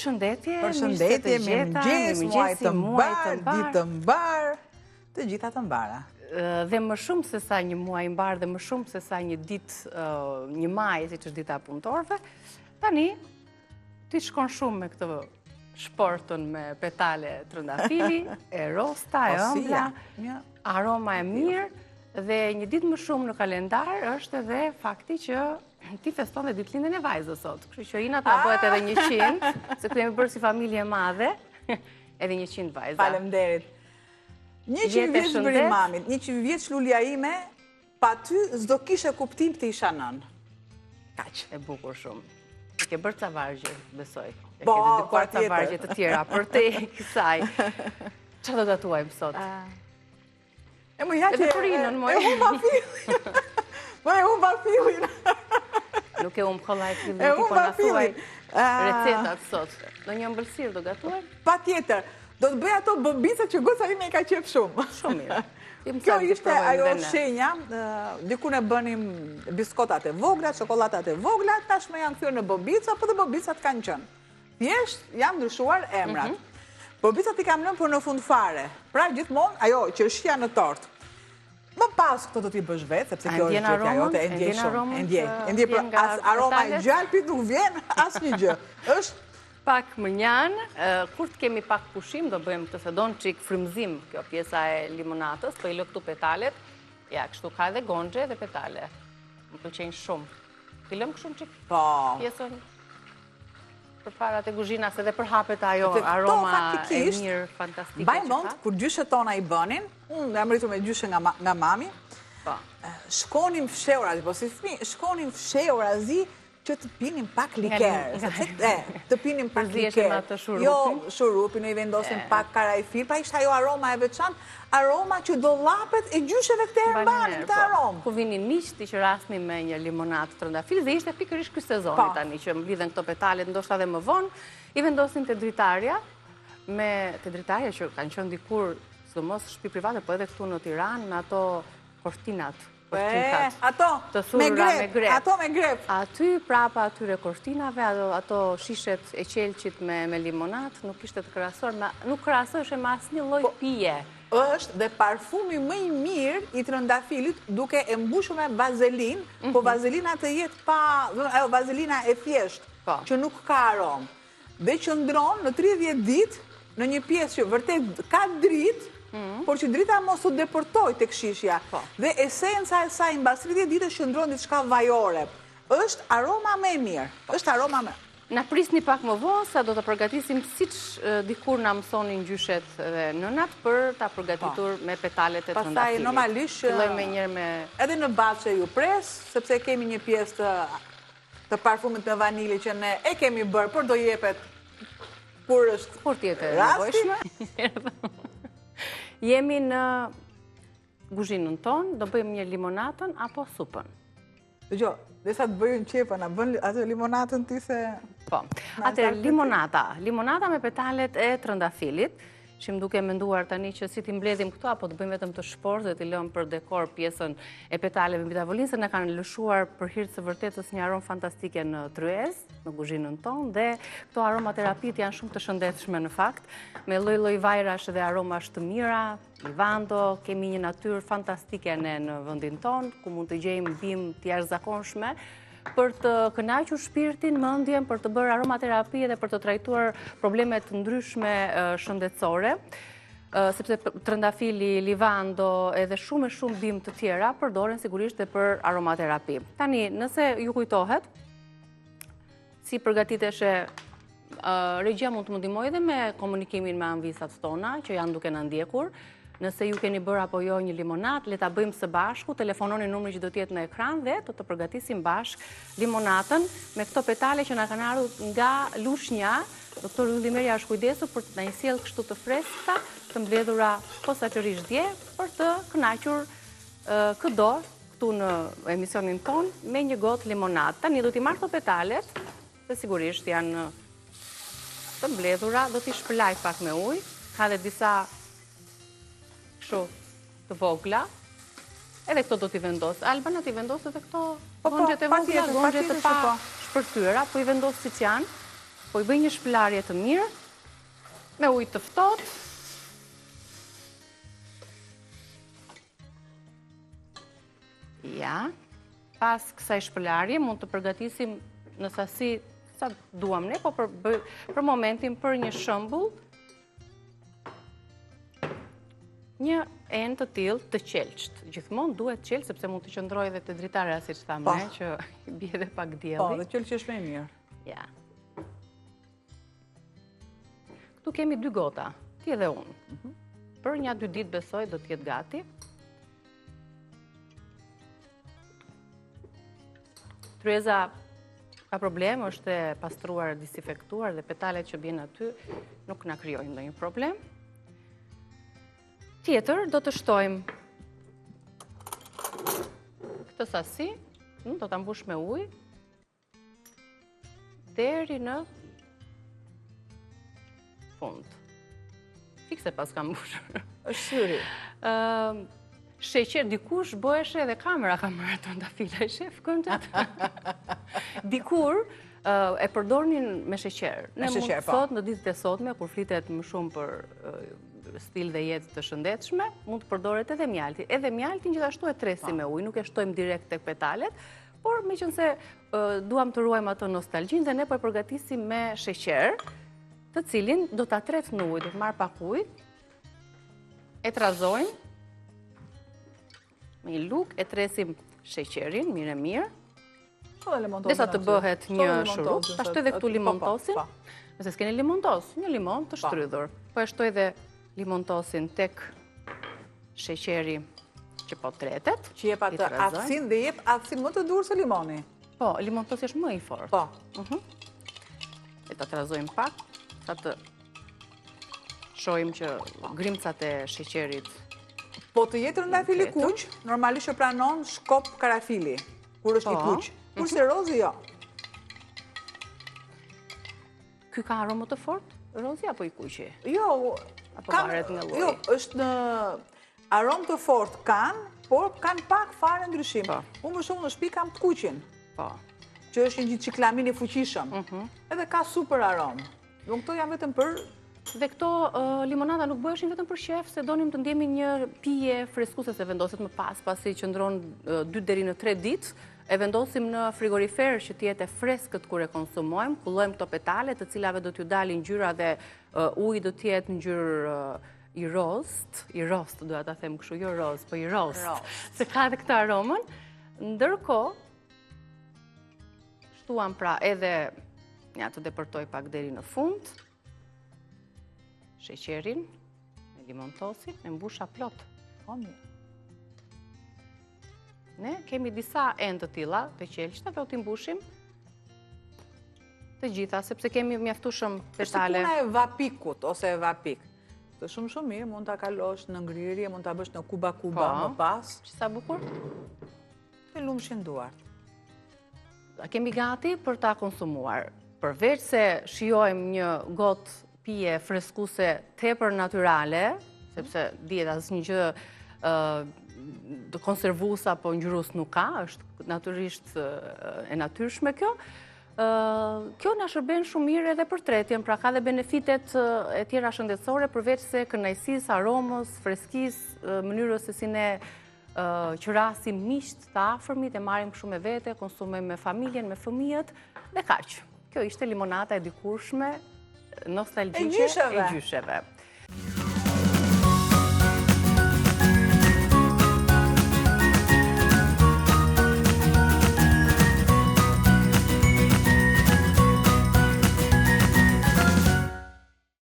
Përshëndetje, mëngjes, muaj të mbar, ditë të mbar, të gjitha të mbara. Dhe më shumë se sa një muaj mbar dhe më shumë se sa një ditë, një maj, si që është dita punëtorëve, tani, ti shkon shumë me këtë shportën me petale trëndafili, e rosta, e ëmbla, aroma e mirë, dhe një ditë më shumë në kalendar është edhe fakti që ti feston dhe ditëlindjen e vajzës sot. Kështu që Inat na bëhet edhe 100, se kemi bërë si familje madhe, edhe 100 vajza. Faleminderit. 100 vjeç bëri mamit, 100 vjeç lulja ime, pa ty s'do kishe kuptim të isha nën. Kaq. E bukur shumë. E ke bërë ca vargje, besoj. E ke Po, dedikuar ca vargje të tjera për te kësaj. Çfarë do tatuajmë sot? E më jaqe... Edhe për Inën, moj. E humba fillin. E humba fillin. Nuk e kollaj fillin, ti po na thuaj recetat sot. Do një ëmbëlsirë do gatuaj? Patjetër. Do të bëj ato bobica që goca ime i ka qef shumë. Shumë mirë. Kjo ishte ajo shenja, diku ne bënim biskotat e vogla, çokolladat e vogla, tashmë janë kthyer në bobica, po dhe bobicat kanë qenë. Thjesht janë ndryshuar emrat. Bobicat i kam lënë për në fund fare. Pra gjithmonë ajo që shija në tort. Më pas këto do t'i bësh vetë, sepse kjo është gjëja jote, e ndjej shumë, e ndjej, për as aroma e gjalpit nuk vjen asnjë gjë. Është pak më njanë, kur të kemi pak pushim, do bëjmë të sedon qik frymëzim, kjo pjesa e limonatës, po i lë këtu petalet, ja, kështu ka edhe gonxhe dhe petale. Më pëlqejnë shumë. I lëm kështu qik pjesën për para të kuzhinës edhe për hapet ajo aroma e mirë, fantastike. Baj mund, kur gjyshet tona i bënin, unë jam rritur me gjyshe nga mami, shkonim fshehur, po si fëmijë, shkonim fshehur azi që të pinim pak liker. Të pinim pak liker. Jo shurupin, i vendosim pak karajfil, pra ishte ajo aroma e veçantë, aroma që do llapet e gjysheve këtë herë mbanin këtë aromë. Ku vinin miqt, ti që rasni me një limonat trëndafil, dhe ishte pikërisht ky sezoni tani, që mblidhen këto petalet, ndoshta edhe më vonë, i vendosin te dritarja, te dritarja që kanë qenë dikur, sidomos shtëpi private, po edhe këtu në Tiranë, me ato kortinat. Ato me grep. Aty prapa atyre kortinave, ato shishet e qelqit me limonat, nuk ishte të krahasuar, nuk krahasojshe me asnjë lloj pije. Është dhe parfumi më i mirë i trëndafilit duke e mbushur me vazelin, po vazelina të jetë pa, ajo vazelina e thjeshtë, që nuk ka aromë. Dhe qëndron në 30 ditë në një pjesë që vërtet ka dritë, por që drita mos u depërtoj të këshishja. Dhe esenca e saj mbas 30 ditësh qëndron diçka vajore. Është aroma më e mirë. Është aroma më. Na prisni pak më vonë sa do të përgatisim siç dikur na mësonin gjyshet dhe nënat për ta përgatitur me petalet e trëndafilit. Pastaj normalisht fillojmë me njëherë me edhe në baçe ju pres, sepse kemi një pjesë të parfumit me vanilje që ne e kemi bërë, por do jepet kur është kur tjetër nevojshme. Jemi në kuzhinën tonë, do bëjmë një limonatën apo supën? Dëgjoj, dhe sa të bëjmë qepa, na bën atë limonatën ti se... Po, atër limonata me petalet e trëndafilit, që më duke menduar tani që si ti mbledhim këto, apo të bëjmë vetëm të shportë dhe t'i lëmë për dekor pjesën e petaleve mbi tavolinë, se në kanë lëshuar për hir të vërtetës një aromë fantastike në tryez, në kuzhinën tonë, dhe këto aromaterapit janë shumë të shëndetshme në fakt, me lloj-lloj vajrash dhe aromash të mira, Livando, kemi një natyrë fantastike në vendin tonë, ku mund të gjejmë bimë të jashtëzakonshme, për të kënaqur shpirtin, mendjen, për të bërë aromaterapi dhe për të trajtuar probleme të ndryshme shëndetësore, sepse trëndafili, livando edhe shumë bimë të tjera përdoren sigurisht dhe për aromaterapi. Tani, nëse ju kujtohet, si përgatiteshe regjia mund të më ndihmojë dhe me komunikimin me anvisat tona, që janë duke na ndjekur. Nëse ju keni bërë apo jo një limonat, le ta bëjmë së bashku, telefononi numrin që do t'jetë në ekran dhe do të përgatisim bashk limonatën me këto petale që na kanë ardhur nga lushnja. Doktor Yllimeri është kujdesur për të na sjellë kështu të freskëta, të mbledhura posaçërisht dje, për të kënaqur këdo këtu në emisionin ton me një gotë limonat. Tani do t'i marr këto petalet, se sigurisht janë të mbledhura, do t'i shpërlaj pak me ujë, ka dhe disa kështu të vogla, edhe këto do t'i vendos. Albana t'i vendos edhe këto gonxhet e vogla, gonxhet të pa shpërthyera, po i vendos siç janë. po i bëj një shpëlarje të mirë, me ujë të ftohtë. Ja, pas kësaj shpëlarje mund të përgatisim në sasi sa duam ne, po për momentin për një shembull, një enë të tillë të qelçt. Gjithmonë duhet qelç sepse mund të qëndrojë edhe te dritarja siç thamë ne, që i bie edhe pak dielli. Po, dhe qelçi është më i mirë. Ja. Këtu kemi 2 gota, ti edhe unë. Për 1-2 ditë besoj do të jetë gati. Tryeza ka problem, është e pastruar, disinfektuar dhe petalet që bjen aty nuk na krijojnë ndonjë problem. Tjetër, do të shtojmë këtë sasi, do ta mbush me ujë deri në fund. Fikse pas kam mbushur. Është syri. Sheqer, dikush bëheshe edhe kamera ka marrë trëndafila, e shef këndët. Dikur e përdornin me sheqer. Ne mund të thot në ditët e sotme, kur flitet më shumë për stil dhe jetë të shëndetshme, mund të përdoret edhe mjalti. Edhe mjaltin gjithashtu e tresim me ujë, nuk e shtojmë direkt tek petalet, por meqense duam të ruajmë atë nostalgjinë dhe ne po e përgatisim me sheqer, të cilin do ta tret në ujë, do të marr pak ujë, e trazojmë me një luk, e tresim sheqerin, mirë. Desa të bëhet një shurup, ta shtoj edhe këtu limontosin. Nëse s'keni limontos, një limon të shtrydhur. Po e shtoj edhe limontosin tek sheqeri që po tretet. Që jep atë aftësinë dhe jep aftësinë më të durë se limoni. Po, limontosi është më i fortë. Po. E ta trazojmë pak, sa të shohim që grimcat e sheqerit. Po të jetë trëndafili kuq, normalisht që pranon shkop karafili, kur është i kuq. Kurse rozi jo. Ky ka aromë të fortë, rozi apo i kuqi? Jo, apo varet nga lloji. Jo, është në aromë të fortë kanë, por kanë pak fare ndryshim. Unë më shumë në shtëpi kam të kuqin. Po. Që është një ciklamin i fuqishëm. Edhe ka super aromë. Do këto janë vetëm për. Dhe këto limonada nuk bëheshin vetëm për shef, se donim të ndjemi një pije freskuse se vendoset më pas, pasi qëndron 2 deri në 3 ditë, e vendosim në frigorifer që të jetë freskët kur e konsumojmë, kullojmë këto petale, të cilave do t'ju dalin ngjyra dhe uji do të jetë ngjyrë i rost, doja ta them kështu, jo roz, po i rost, se ka edhe këtë aromën. Ndërkohë, shtuam pra edhe, ja të depërtoj pak deri në fund, sheqerin, me limontosin, me mbusha plot. Ne kemi disa enë të tilla të qelçta dhe do t'i mbushim të gjitha, sepse kemi mjaftueshëm petale. Është puna e vapikut ose e vapik. Të shumë mirë, mund ta kalosh në ngrirje, mund ta bësh në kuba më pas. Që sa bukur? Të lumshin duart. Kemi gati për ta konsumuar. Përveç se shijojmë një gotë pije freskuse tepër natyrale, sepse dihet asnjë gjë konservues apo ngjyrus nuk ka, është natyrisht e natyrshme kjo. Kjo na shërben shumë mirë edhe për tretjen, pra ka dhe benefitet e tjera shëndetësore përveç se kënaqësisë, aromës, freskisë, mënyrës se si ne qërasim miqt të afërmit, e marrim shumë me vete, konsumojmë me familjen, me fëmijët dhe kaq. Kjo ishte limonata e dikurshme, nostalgjike e gjysheve.